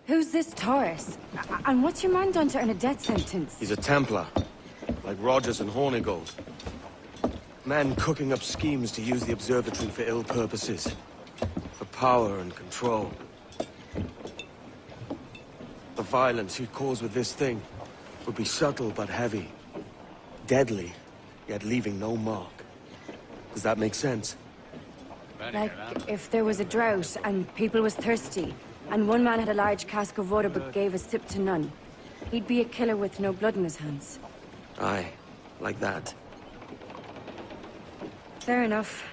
Who's this Taurus? And what's your man done to earn a death sentence? He's a Templar, like Rogers and Hornigold. Men cooking up schemes to use the observatory for ill purposes. For power and control. The violence he'd cause with this thing would be subtle but heavy. Deadly, yet leaving no mark. Does that make sense? Like, if there was a drought and people was thirsty, and one man had a large cask of water but gave a sip to none, he'd be a killer with no blood in his hands. Aye, like that. Fair enough.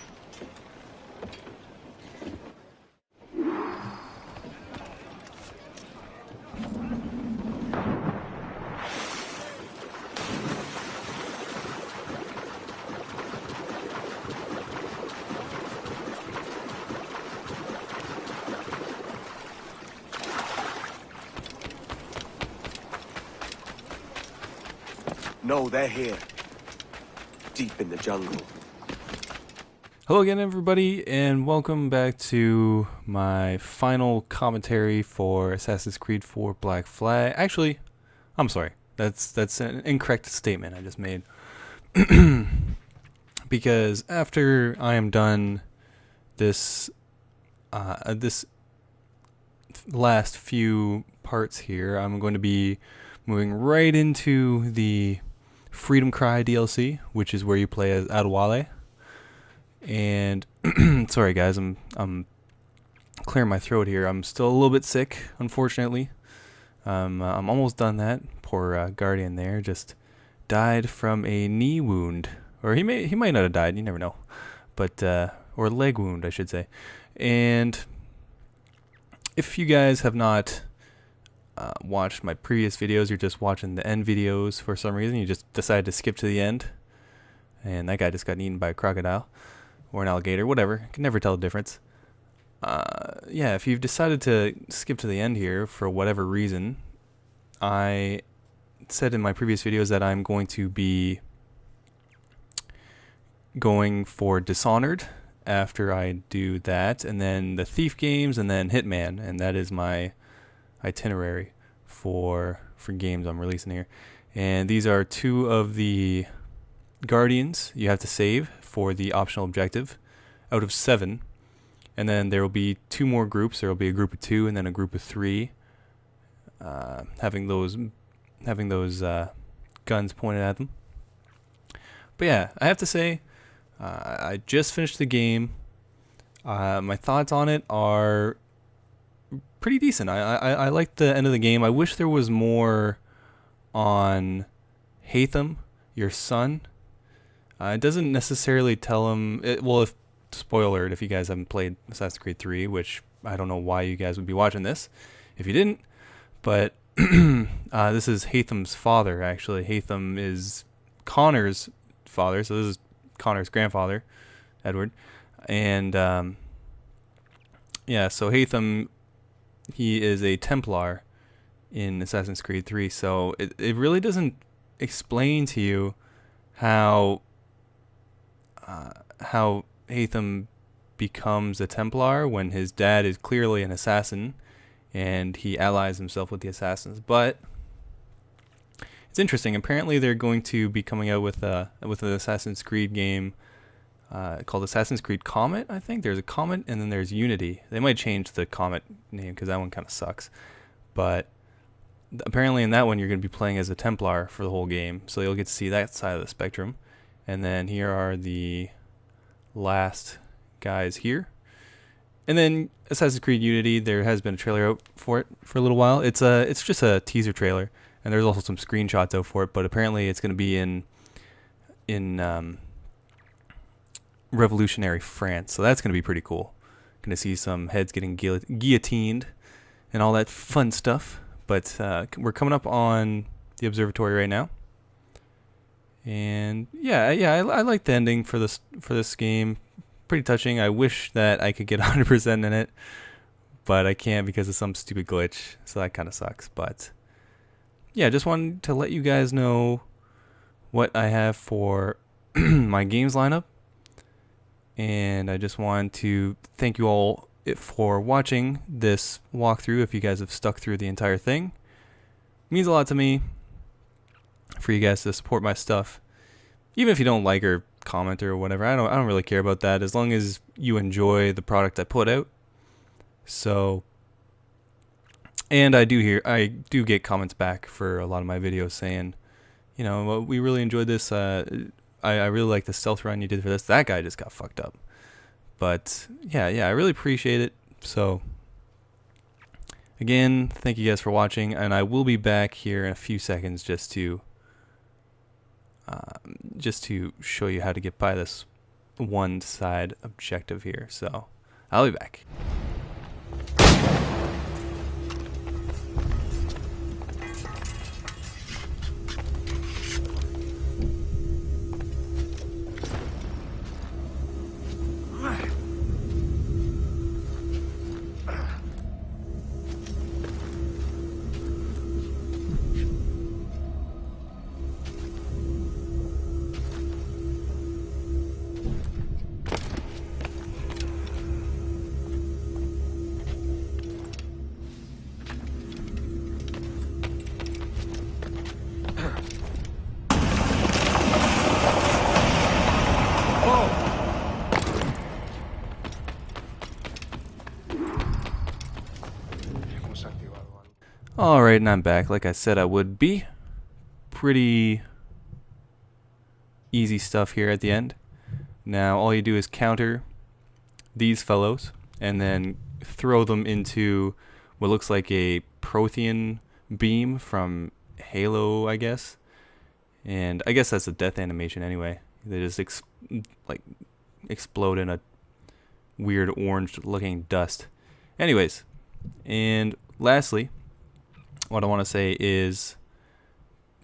No, they're here. Deep in the jungle. Hello again, everybody, and welcome back to my final commentary for Assassin's Creed 4 Black Flag. Actually, I'm sorry. That's an incorrect statement I just made. Because after I am done this this last few parts here, I'm going to be moving right into the Freedom Cry DLC, which is where you play as Adewale. And sorry guys, I'm clearing my throat here. I'm still a little bit sick, unfortunately. I'm almost done that. Poor Guardian there just died from a knee wound, or he might not have died. You never know, but or leg wound, I should say. And if you guys have not watched my previous videos, you're just watching the end videos for some reason. You just decided to skip to the end, and that guy just got eaten by a crocodile or an alligator, whatever. Can never tell the difference. Yeah, if you've decided to skip to the end here for whatever reason, I said in my previous videos that I'm going to be going for Dishonored after I do that, and then the Thief games, and then Hitman, and that is my itinerary for games I'm releasing here. And these are two of the Guardians you have to save for the optional objective out of 7, and then there will be 2 more groups. There will be a group of 2 and then a group of 3, having those guns pointed at them. But yeah, I have to say, I just finished the game. My thoughts on it are pretty decent. I like the end of the game. I wish there was more on Haytham, your son. It doesn't necessarily tell him... if spoiler alert, if you guys haven't played Assassin's Creed 3, which I don't know why you guys would be watching this if you didn't, but this is Haytham's father, actually. Haytham is Connor's father, so this is Connor's grandfather, Edward. And yeah, so Haytham, he is a Templar in Assassin's Creed 3, so it really doesn't explain to you how Haytham becomes a Templar when his dad is clearly an assassin and he allies himself with the assassins. But it's interesting. Apparently they're going to be coming out with an Assassin's Creed game called Assassin's Creed Comet, I think. There's a Comet and then there's Unity. They might change the Comet name because that one kind of sucks. But apparently in that one you're going to be playing as a Templar for the whole game, so you'll get to see that side of the spectrum. And then here are the last guys here. And then Assassin's Creed Unity, there has been a trailer out for it for a little while. It's just a teaser trailer, and there's also some screenshots out for it, but apparently it's going to be in revolutionary France, so that's going to be pretty cool. Going to see some heads getting guillotined and all that fun stuff. But we're coming up on the observatory right now. And yeah, I like the ending for this game. Pretty touching. I wish that I could get 100% in it, but I can't because of some stupid glitch, so that kind of sucks. But yeah, just wanted to let you guys know what I have for my games lineup, and I just wanted to thank you all for watching this walkthrough. If you guys have stuck through the entire thing, it means a lot to me for you guys to support my stuff. Even if you don't like or comment or whatever, I don't really care about that, as long as you enjoy the product I put out. So, and I do get comments back for a lot of my videos saying, you know, well, we really enjoyed this. I really like the stealth run you did for this. That guy just got fucked up. But yeah, I really appreciate it. So again, thank you guys for watching, and I will be back here in a few seconds just to show you how to get by this one side objective here. So I'll be back. Alright, and I'm back. Like I said I would be. Pretty easy stuff here at the end. Now all you do is counter these fellows and then throw them into what looks like a Prothean beam from Halo, I guess. And I guess that's a death animation anyway. They just explode in a weird orange looking dust. Anyways, and lastly, what I want to say is,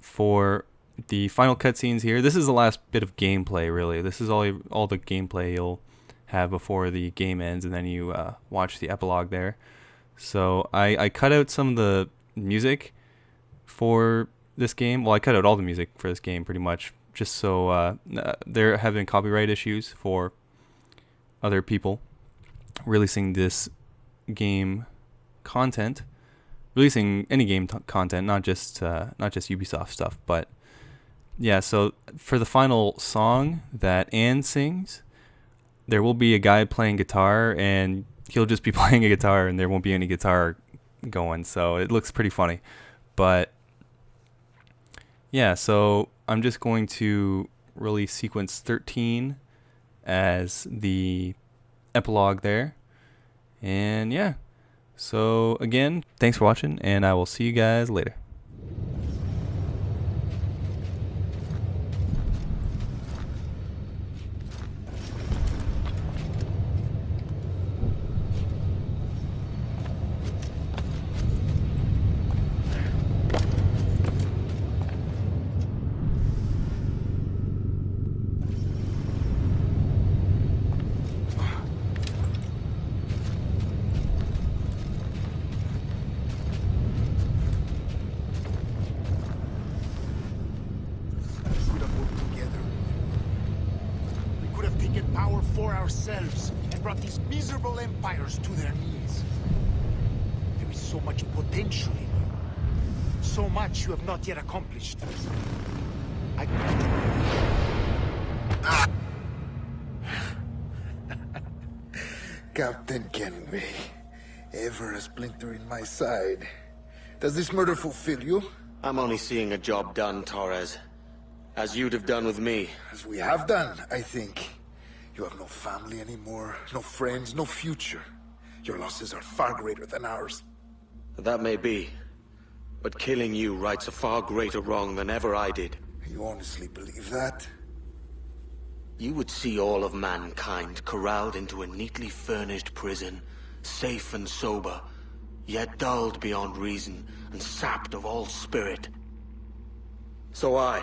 for the final cutscenes here, this is the last bit of gameplay, really. This is all the gameplay you'll have before the game ends, and then you watch the epilogue there. So I cut out some of the music for this game. Well, I cut out all the music for this game, pretty much, just so there have been copyright issues for other people releasing this game content. Releasing any game content, not just Ubisoft stuff. But yeah, so for the final song that Anne sings, there will be a guy playing guitar, and he'll just be playing a guitar, and there won't be any guitar going. So it looks pretty funny. But yeah, so I'm just going to release sequence 13 as the epilogue there, and yeah. So again, thanks for watching, and I will see you guys later. Power for ourselves and brought these miserable empires to their knees. There is so much potential in you. So much you have not yet accomplished. Captain Kenway, ever a splinter in my side. Does this murder fulfill you? I'm only seeing a job done, Torres. As you'd have done with me. As we have done, I think. You have no family anymore, no friends, no future. Your losses are far greater than ours. That may be. But killing you rights a far greater wrong than ever I did. You honestly believe that? You would see all of mankind corralled into a neatly furnished prison, safe and sober, yet dulled beyond reason and sapped of all spirit. So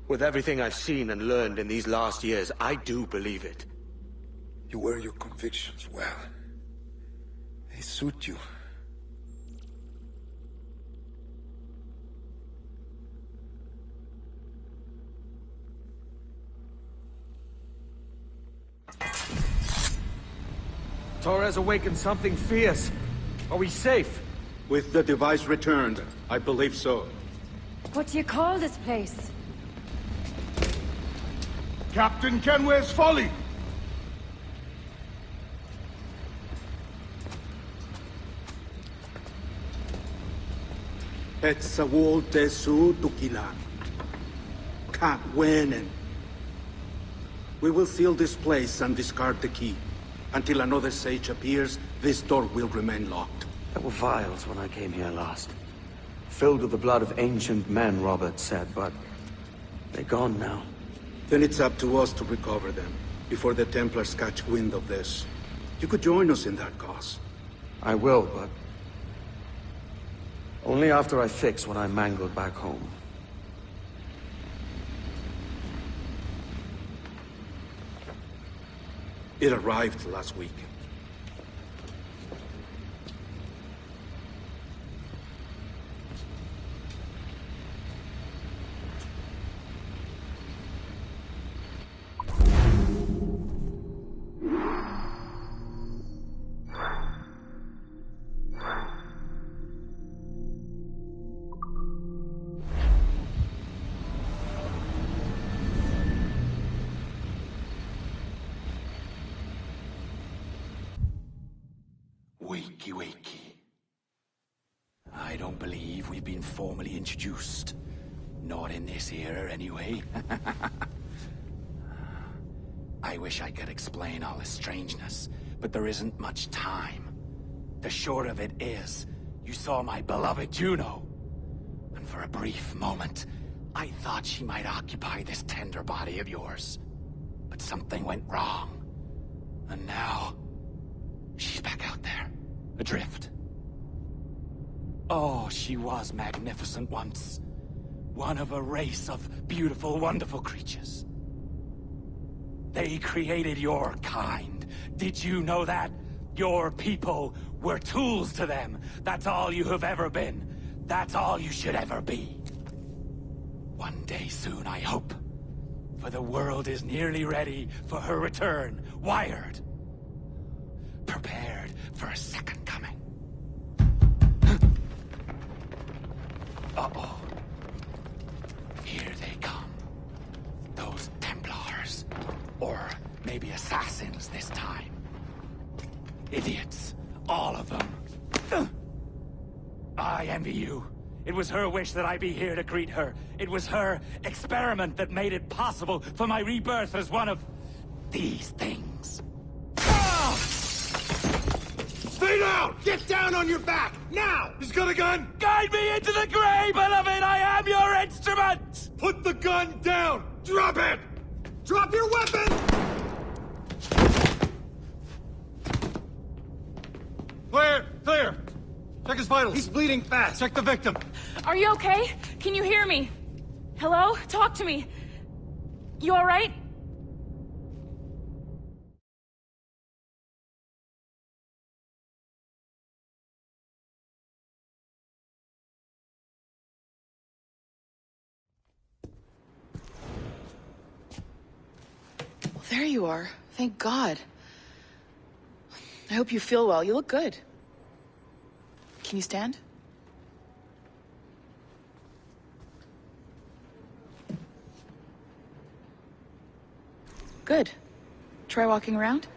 with everything I've seen and learned in these last years, I do believe it. You wear your convictions well. They suit you. Torres awakened something fierce. Are we safe? With the device returned, I believe so. What do you call this place? Captain Kenway's Folly! Etsawol Desu Tukilan. Katwenen. We will seal this place and discard the key. Until another sage appears, this door will remain locked. There were vials when I came here last. Filled with the blood of ancient men, Robert said, but they're gone now. Then it's up to us to recover them, before the Templars catch wind of this. You could join us in that cause. I will, but only after I fix what I mangled back home. It arrived last week. Wakey, wakey. I don't believe we've been formally introduced. Not in this era, anyway. I wish I could explain all the strangeness, but there isn't much time. The short of it is, you saw my beloved Juno. And for a brief moment, I thought she might occupy this tender body of yours. But something went wrong. And now, she's back out there. Adrift. Oh, she was magnificent once. One of a race of beautiful, wonderful creatures. They created your kind. Did you know that? Your people were tools to them. That's all you have ever been. That's all you should ever be. One day soon, I hope. For the world is nearly ready for her return. Wired. Prepared for a second coming. Uh-oh. Here they come. Those Templars. Or maybe assassins this time. Idiots. All of them. I envy you. It was her wish that I be here to greet her. It was her experiment that made it possible for my rebirth as one of these things. Ah! Stay down! Get down on your back! Now! He's got a gun! Guide me into the grave, beloved! I am your instrument! Put the gun down! Drop it! Drop your weapon! Clear! Clear! Check his vitals. He's bleeding fast. Check the victim. Are you okay? Can you hear me? Hello? Talk to me. You all right? Well, there you are. Thank God. I hope you feel well. You look good. Can you stand? Good. Try walking around.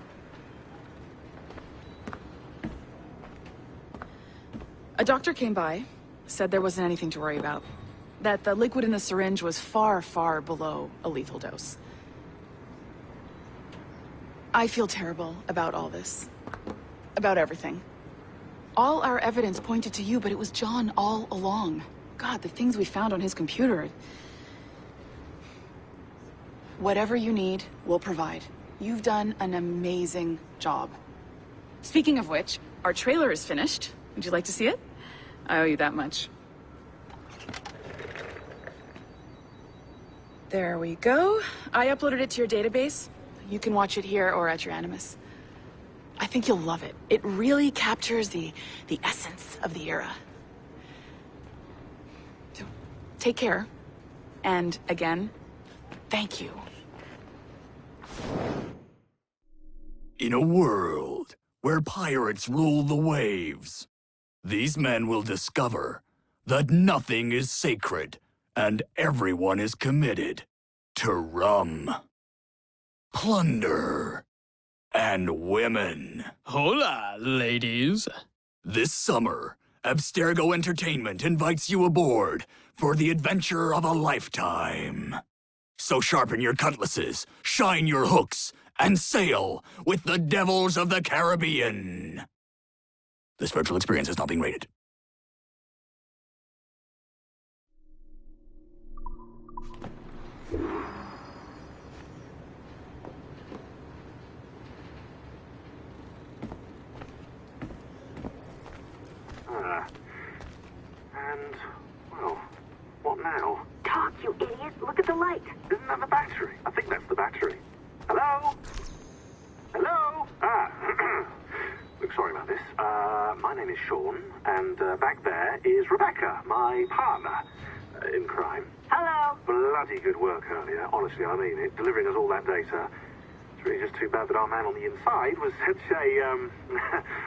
A doctor came by, said there wasn't anything to worry about. That the liquid in the syringe was far, far below a lethal dose. I feel terrible about all this. About everything. All our evidence pointed to you, but it was John all along. God, the things we found on his computer. Whatever you need, we'll provide. You've done an amazing job. Speaking of which, our trailer is finished. Would you like to see it? I owe you that much. There we go. I uploaded it to your database. You can watch it here or at your Animus. I think you'll love it. It really captures the essence of the era. So, take care. And again, thank you. In a world where pirates rule the waves. These men will discover that nothing is sacred and everyone is committed to rum, plunder, and women. Hola, ladies. This summer, Abstergo Entertainment invites you aboard for the adventure of a lifetime. So sharpen your cutlasses, shine your hooks, and sail with the devils of the Caribbean. This virtual experience is not being rated. And, well, what now? Talk, you idiot! Look at the light! Isn't that the battery? I think that's the battery. Hello? Hello? Look, sorry about this. My name is Sean, and back there is Rebecca, my partner in crime. Hello! Bloody good work earlier, honestly, I mean it, delivering us all that data. It's really just too bad that our man on the inside was such a,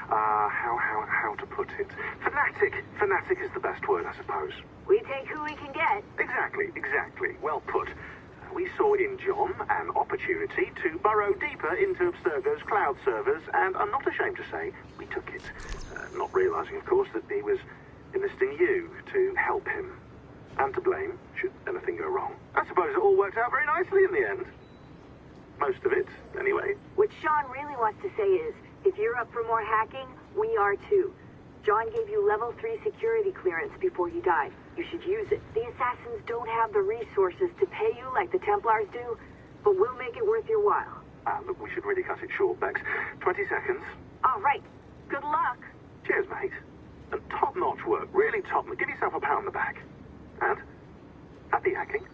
how to put it? Fanatic. Fanatic is the best word, I suppose. We take who we can get. Exactly. Well put. We saw in John an opportunity to burrow deeper into Abstergo's cloud servers, and I'm not ashamed to say we took it. Not realizing, of course, that he was enlisting you to help him. And to blame, should anything go wrong. I suppose it all worked out very nicely in the end. Most of it, anyway. What Sean really wants to say is, if you're up for more hacking, we are too. John gave you level 3 security clearance before you died. You should use it. The assassins don't have the resources to pay you like the Templars do, but we'll make it worth your while. Look, we should really cut it short, Bex. 20 seconds. All right. Good luck. Cheers, mate. And top-notch work. Really top. Give yourself a pat on the back. And happy hacking.